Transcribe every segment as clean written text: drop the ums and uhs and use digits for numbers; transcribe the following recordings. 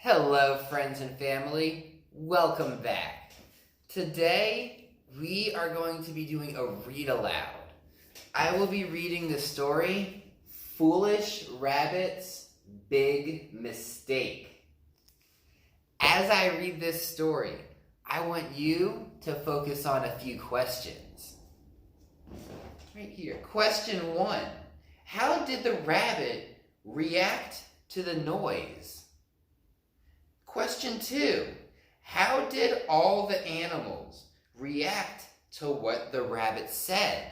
Hello, friends and family. Welcome back. Today, we are going to be doing a read aloud. I will be reading the story, Foolish Rabbit's Big Mistake. As I read this story, I want you to focus on a few questions. Right here. Question 1. How did the rabbit react to the noise? Question 2. How did all the animals react to what the rabbit said?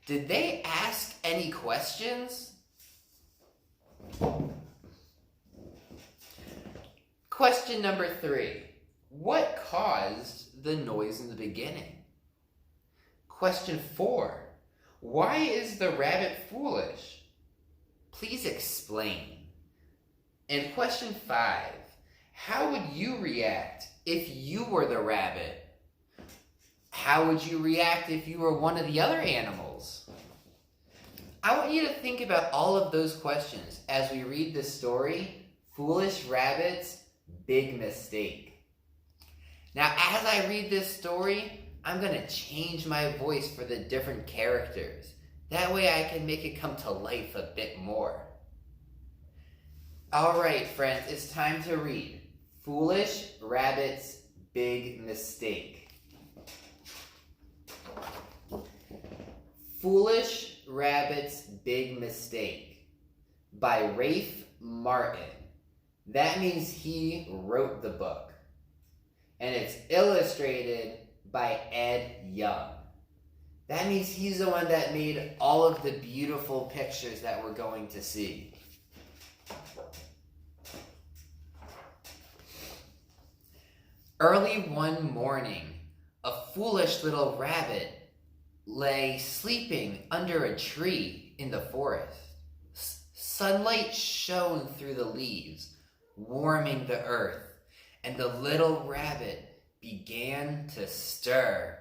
Did they ask any questions? Question number 3. What caused the noise in the beginning? Question 4. Why is the rabbit foolish? Please explain. And question 5. How would you react if you were the rabbit? How would you react if you were one of the other animals? I want you to think about all of those questions as we read the story, Foolish Rabbit's Big Mistake. Now, as I read this story, I'm going to change my voice for the different characters. That way I can make it come to life a bit more. All right, friends, it's time to read Foolish Rabbit's Big Mistake. Foolish Rabbit's Big Mistake by Rafe Martin. That means he wrote the book. And it's illustrated by Ed Young. That means he's the one that made all of the beautiful pictures that we're going to see. Early one morning, a foolish little rabbit lay sleeping under a tree in the forest. Sunlight shone through the leaves, warming the earth, and the little rabbit began to stir.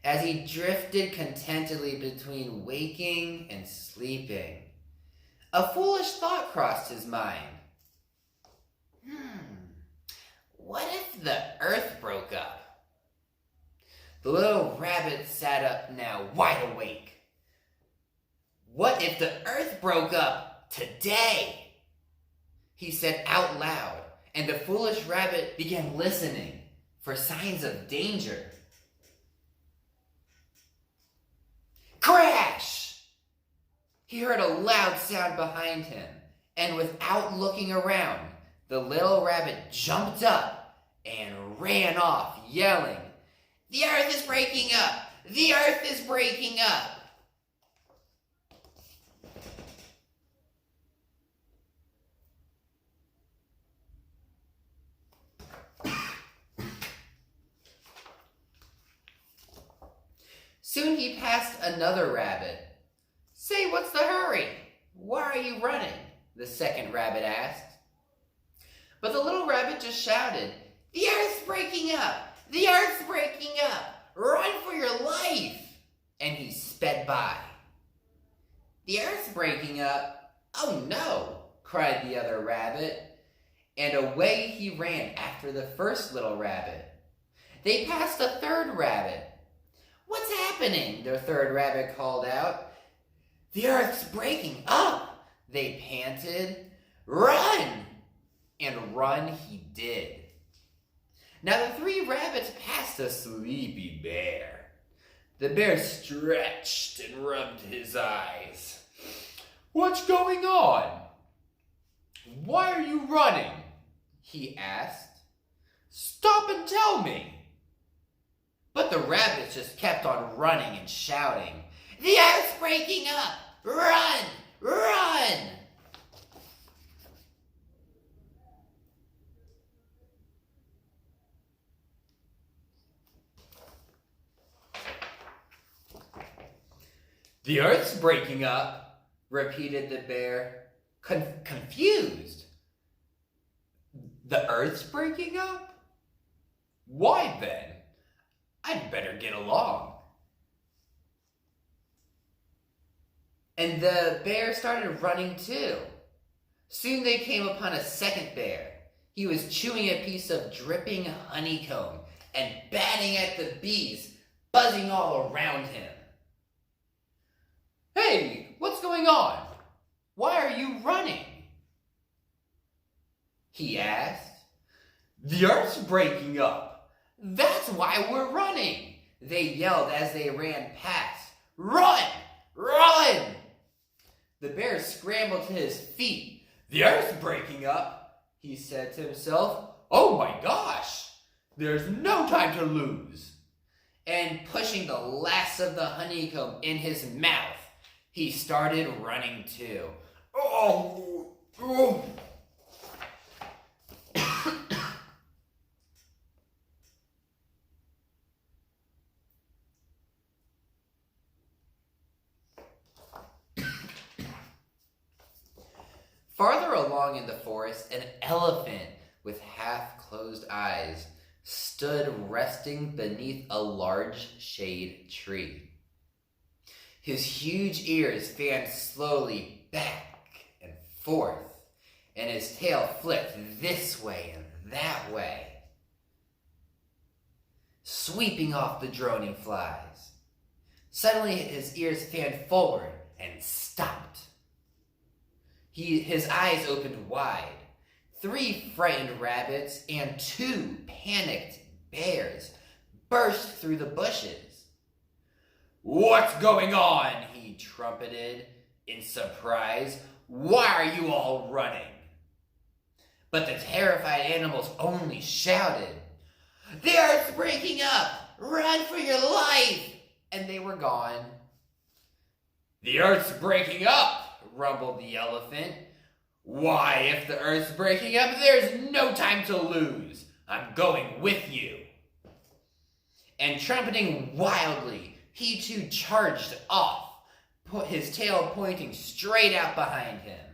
As he drifted contentedly between waking and sleeping, a foolish thought crossed his mind. What if the earth broke up? The little rabbit sat up now, wide awake. What if the earth broke up today? He said out loud, and the foolish rabbit began listening for signs of danger. Crash! He heard a loud sound behind him, and without looking around, the little rabbit jumped up and ran off, yelling, "The earth is breaking up! The earth is breaking up!" Soon he passed another rabbit. "Say, what's the hurry? Why are you running?" the second rabbit asked. But the little rabbit just shouted, "The earth's breaking up! The earth's breaking up! Run for your life!" And he sped by. "The earth's breaking up? Oh no!" cried the other rabbit. And away he ran after the first little rabbit. They passed a third rabbit. "What's happening?" the third rabbit called out. "The earth's breaking up!" they panted. "Run!" And run he did. Now the three rabbits passed a sleepy bear. The bear stretched and rubbed his eyes. "What's going on? Why are you running?" he asked. "Stop and tell me." But the rabbits just kept on running and shouting, "The earth's breaking up! Run! Run!" "The earth's breaking up," repeated the bear, confused. "The earth's breaking up? Why then? I'd better get along." And the bear started running too. Soon they came upon a second bear. He was chewing a piece of dripping honeycomb and batting at the bees buzzing all around him. "Hey, what's going on? Why are you running?" he asked. "The earth's breaking up. That's why we're running," they yelled as they ran past. "Run! Run!" The bear scrambled to his feet. "The earth's breaking up," he said to himself. "Oh my gosh! There's no time to lose." And pushing the last of the honeycomb in his mouth, he started running too. Oh! Farther along in the forest, an elephant with half-closed eyes stood resting beneath a large shade tree. His huge ears fanned slowly back and forth, and his tail flipped this way and that way, sweeping off the droning flies. Suddenly his ears fanned forward and stopped. His eyes opened wide. 3 frightened rabbits and 2 panicked bears burst through the bushes. "What's going on?" he trumpeted in surprise. "Why are you all running?" But the terrified animals only shouted, "The earth's breaking up! Run for your life!" And they were gone. "The earth's breaking up!" rumbled the elephant. "Why, if the earth's breaking up, there's no time to lose. I'm going with you." And trumpeting wildly, he too charged off, his tail pointing straight out behind him.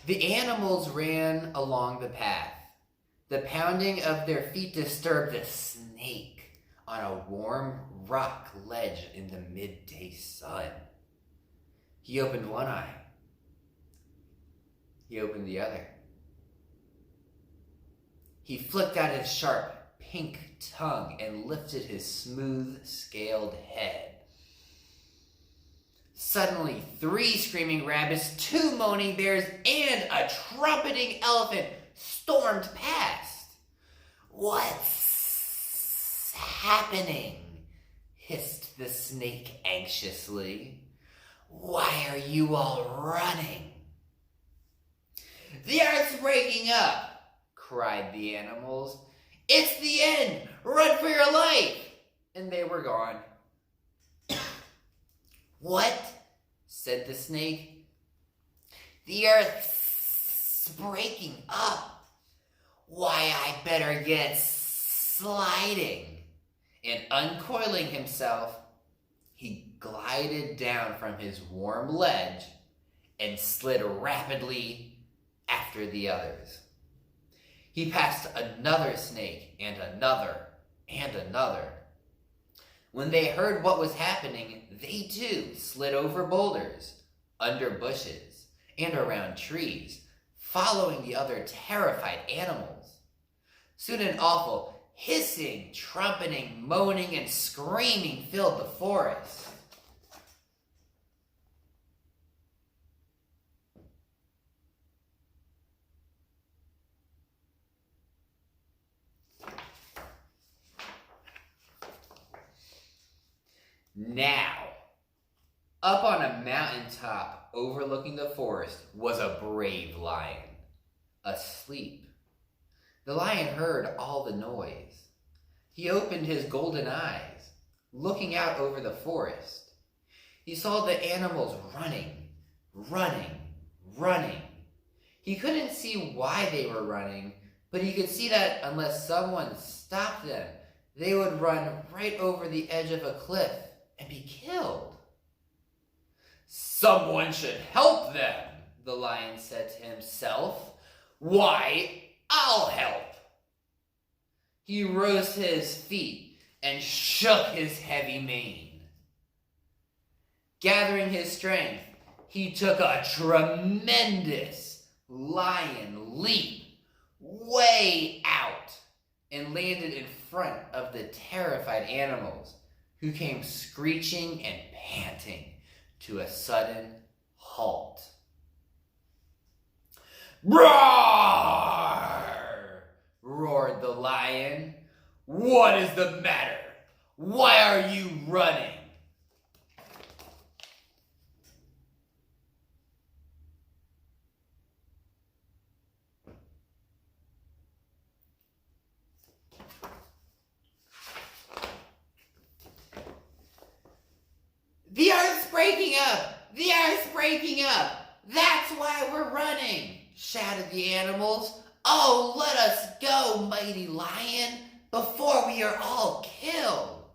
The animals ran along the path. The pounding of their feet disturbed the snake on a warm rock ledge in the midday sun. He opened one eye. He opened the other. He flicked out his sharp pink tongue and lifted his smooth, scaled head. Suddenly, 3 screaming rabbits, 2 moaning bears, and a trumpeting elephant stormed past. "What's happening?" hissed the snake anxiously. "Why are you all running?" "The earth's breaking up," cried the animals. "It's the end! Run for your life!" And they were gone. "What?" said the snake. "The earth's breaking up. Why, I better get sliding." And uncoiling himself, he glided down from his warm ledge and slid rapidly after the others. He passed another snake and another and another. When they heard what was happening, they too slid over boulders, under bushes, and around trees, following the other terrified animals. Soon an awful hissing, trumpeting, moaning, and screaming filled the forest. Now, up on a mountaintop overlooking the forest was a brave lion, asleep. The lion heard all the noise. He opened his golden eyes, looking out over the forest. He saw the animals running, running. He couldn't see why they were running, but he could see that unless someone stopped them, they would run right over the edge of a cliff and be killed. "Someone should help them," the lion said to himself. "Why, I'll help. He rose to his feet and shook his heavy mane. Gathering his strength, he took a tremendous lion leap way out and landed in front of the terrified animals, who came screeching and panting to a sudden halt. "Roar!" roared the lion. "What is the matter? Why are you running?" "The Earth's breaking up! The Earth's breaking up! That's why we're running!" shouted the animals. "Oh, let us go, mighty lion, before we are all killed."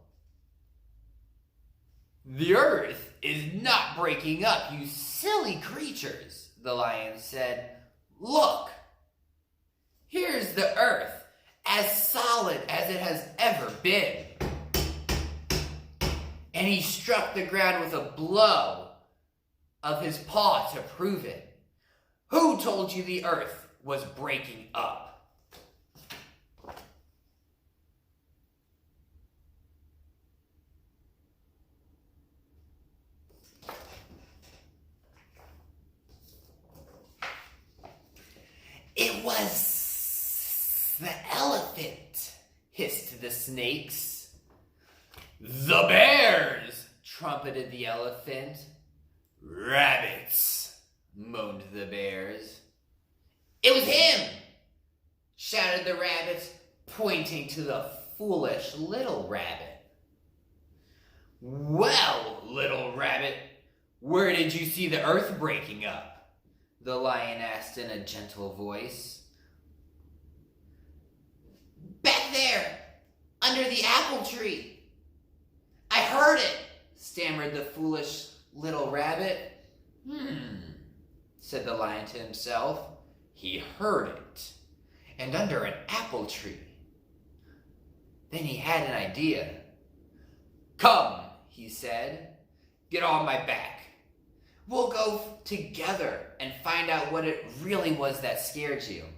"The Earth is not breaking up, you silly creatures," the lion said. "Look, here's the Earth, as solid as it has ever been." And he struck the ground with a blow of his paw to prove it. "Who told you the Earth was breaking up?" "It was the elephant," hissed the snakes. "The bears," trumpeted the elephant. "Rabbits," moaned the bears. "It was him," shouted the rabbits, pointing to the foolish little rabbit. "Well, little rabbit, where did you see the Earth breaking up?" the lion asked in a gentle voice. "Back there, under the apple tree. I heard it," stammered the foolish little rabbit. Said the lion to himself. He heard it, and under an apple tree. Then he had an idea. "Come," he said, "get on my back. We'll go together and find out what it really was that scared you."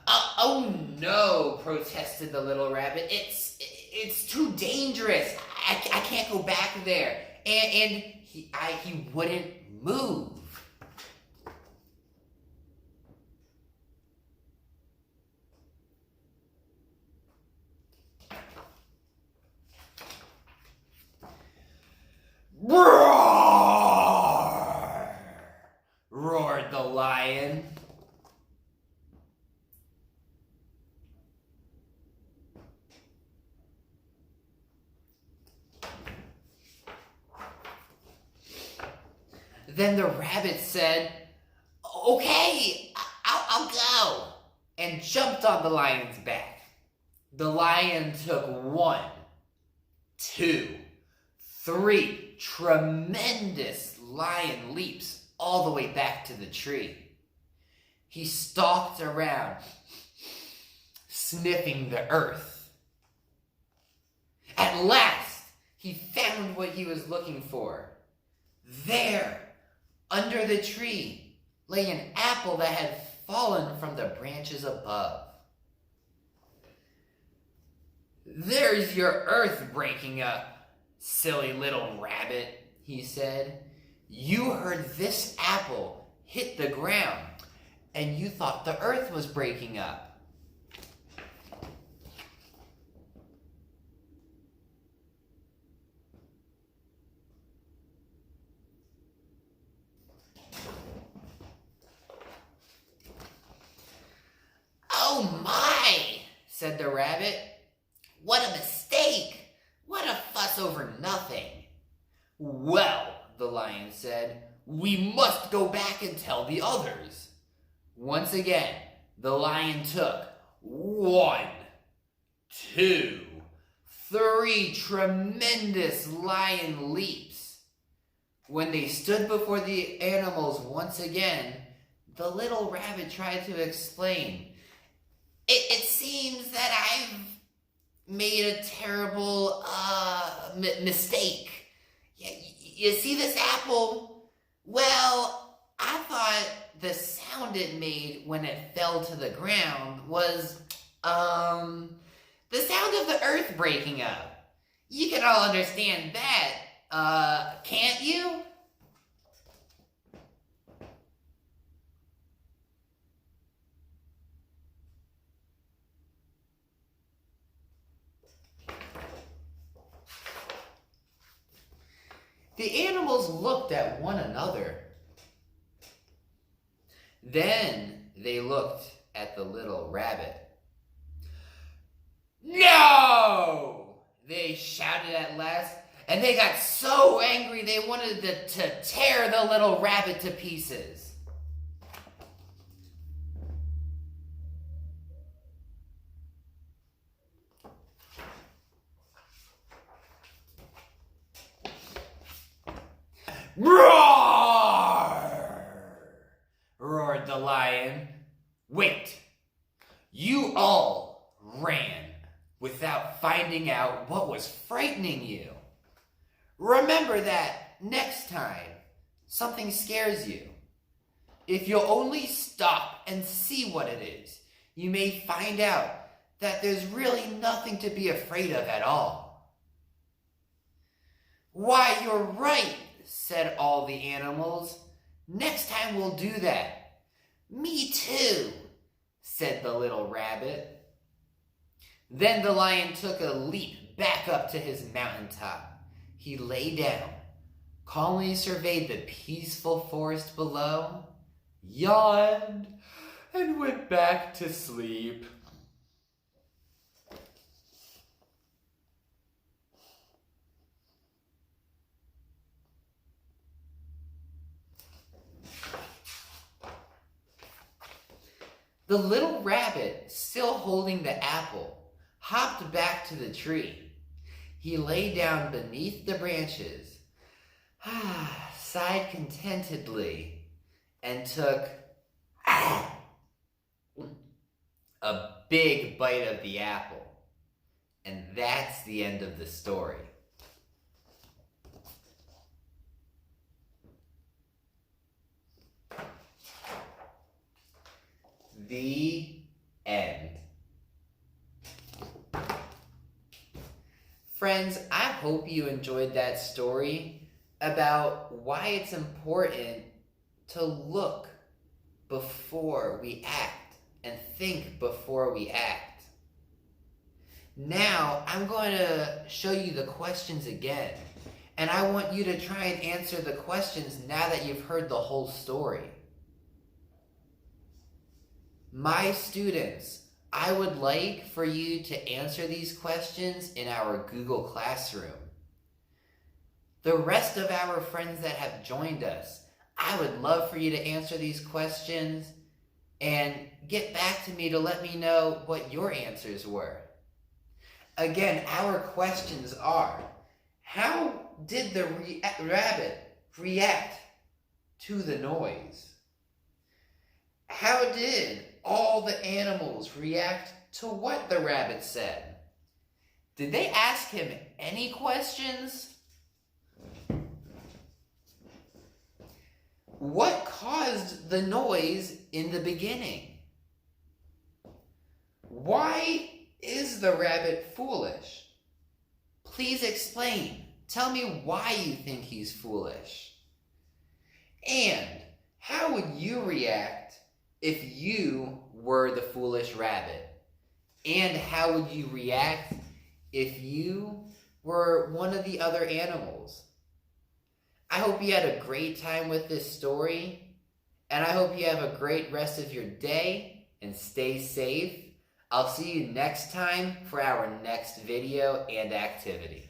Oh no," protested the little rabbit. It's too dangerous. I can't go back there." And he wouldn't move. "Roar!" roared the lion. Then the rabbit said, "Okay, I'll go," and jumped on the lion's back. The lion took 1, 2, 3 tremendous lion leaps all the way back to the tree. He stalked around, sniffing the earth. At last, he found what he was looking for. There, under the tree, lay an apple that had fallen from the branches above. "There's your Earth breaking up, silly little rabbit," he said. "You heard this apple hit the ground, and you thought the Earth was breaking up." "Oh my," said the rabbit. "What a mistake! What a fuss over nothing." "Well," the lion said, "we must go back and tell the others." Once again, the lion took 1, 2, 3 tremendous lion leaps. When they stood before the animals once again, the little rabbit tried to explain. It seems that I've made a terrible mistake. You see this apple? Well, I thought the sound it made when it fell to the ground was the sound of the earth breaking up. You can all understand that, can't you? The animals looked at one another. Then they looked at the little rabbit. No! They shouted at last, and they got so angry they wanted to tear the little rabbit to pieces. Roar! Roared the lion. Wait! You all ran without finding out what was frightening you. Remember that next time something scares you. If you'll only stop and see what it is, you may find out that there's really nothing to be afraid of at all. Why, you're right, said all the animals. Next time we'll do that. Me too, said the little rabbit. Then the lion took a leap back up to his mountaintop. He lay down, calmly surveyed the peaceful forest below, yawned, and went back to sleep. The little rabbit, still holding the apple, hopped back to the tree. He lay down beneath the branches, sighed contentedly, and took a big bite of the apple. And that's the end of the story. The end. Friends, I hope you enjoyed that story about why it's important to look before we act and think before we act. Now, I'm going to show you the questions again, and I want you to try and answer the questions now that you've heard the whole story. My students, I would like for you to answer these questions in our Google Classroom. The rest of our friends that have joined us, I would love for you to answer these questions and get back to me to let me know what your answers were. Again, our questions are, how did the rabbit react to the noise? How did all the animals react to what the rabbit said? Did they ask him any questions? What caused the noise in the beginning? Why is the rabbit foolish? Please explain. Tell me why you think he's foolish. And how would you react if you were the foolish rabbit? And how would you react if you were one of the other animals? I hope you had a great time with this story, and I hope you have a great rest of your day, and stay safe. I'll see you next time for our next video and activity.